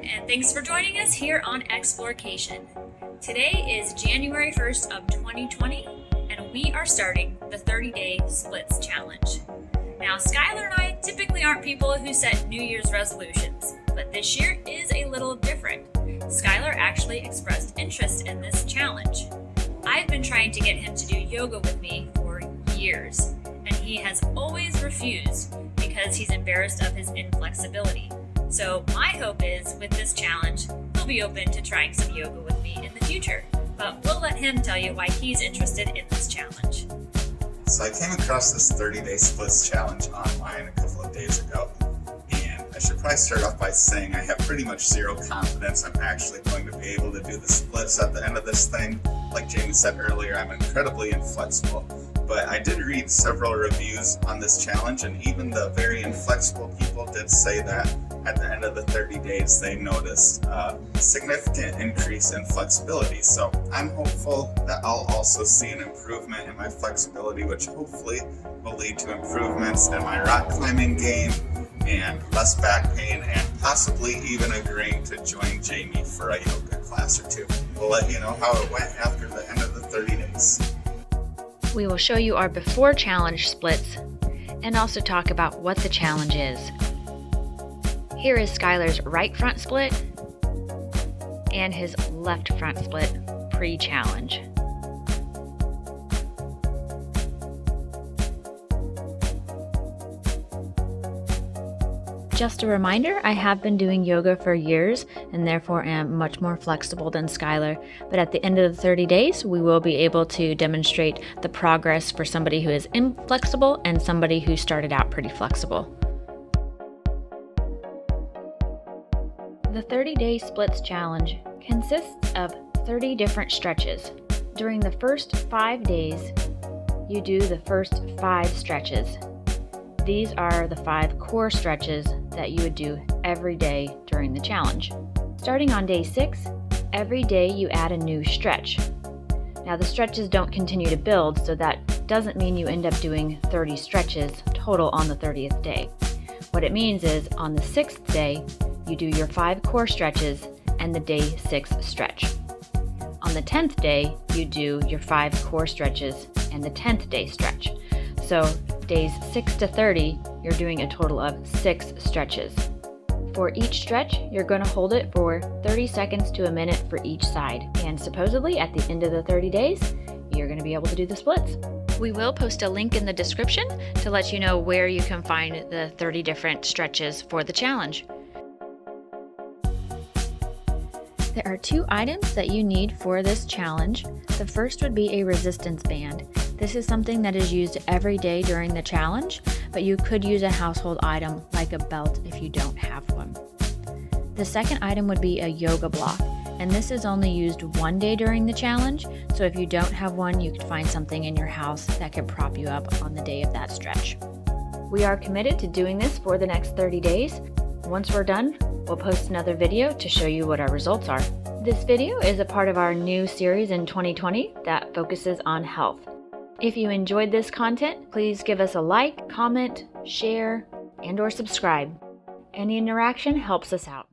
and thanks for joining us here on Explorcation. Today is January 1st of 2020, and we are starting the 30-day splits challenge. Now, Skylar and I typically aren't people who set New Year's resolutions, but this year is a little different. Skylar actually expressed interest in this challenge. I've been trying to get him to do yoga with me for years, and he has always refused because he's embarrassed of his inflexibility. So my hope is, with this challenge, he'll be open to trying some yoga with me in the future. But we'll let him tell you why he's interested in this challenge. So I came across this 30-day splits challenge online a couple of days ago. And I should probably start off by saying I have pretty much zero confidence I'm actually going to be able to do the splits at the end of this thing. Like Jamie said earlier, I'm incredibly inflexible. But I did read several reviews on this challenge, and even the very inflexible people did say that at the end of the 30 days they noticed a significant increase in flexibility. So I'm hopeful that I'll also see an improvement in my flexibility, which hopefully will lead to improvements in my rock climbing game and less back pain, and possibly even agreeing to join Jamie for a yoga class or two. We'll let you know how it went after the end of the 30 days. We will show you our before challenge splits and also talk about what the challenge is. Here is Skylar's right front split and his left front split pre-challenge. Just a reminder, I have been doing yoga for years and therefore am much more flexible than Skylar, but at the end of the 30 days, we will be able to demonstrate the progress for somebody who is inflexible and somebody who started out pretty flexible. The 30-day splits challenge consists of 30 different stretches. During the first 5 days, you do the first 5 stretches. These are the 5 core stretches that you would do every day during the challenge. Starting on day 6, every day you add a new stretch. Now the stretches don't continue to build, so that doesn't mean you end up doing 30 stretches total on the 30th day. What it means is on the 6th day, you do your 5 core stretches and the day 6 stretch. On the 10th day, you do your 5 core stretches and the 10th day stretch. So days 6 to 30, you're doing a total of 6 stretches. For each stretch, you're going to hold it for 30 seconds to a minute for each side. And supposedly at the end of the 30 days, you're going to be able to do the splits. We will post a link in the description to let you know where you can find the 30 different stretches for the challenge. There are 2 items that you need for this challenge. The first would be a resistance band. This is something that is used every day during the challenge, but you could use a household item like a belt if you don't have one. The second item would be a yoga block, and this is only used one day during the challenge, so if you don't have one, you could find something in your house that could prop you up on the day of that stretch. We are committed to doing this for the next 30 days. Once we're done, we'll post another video to show you what our results are. This video is a part of our new series in 2020 that focuses on health. If you enjoyed this content, please give us a like, comment, share, and/or subscribe. Any interaction helps us out.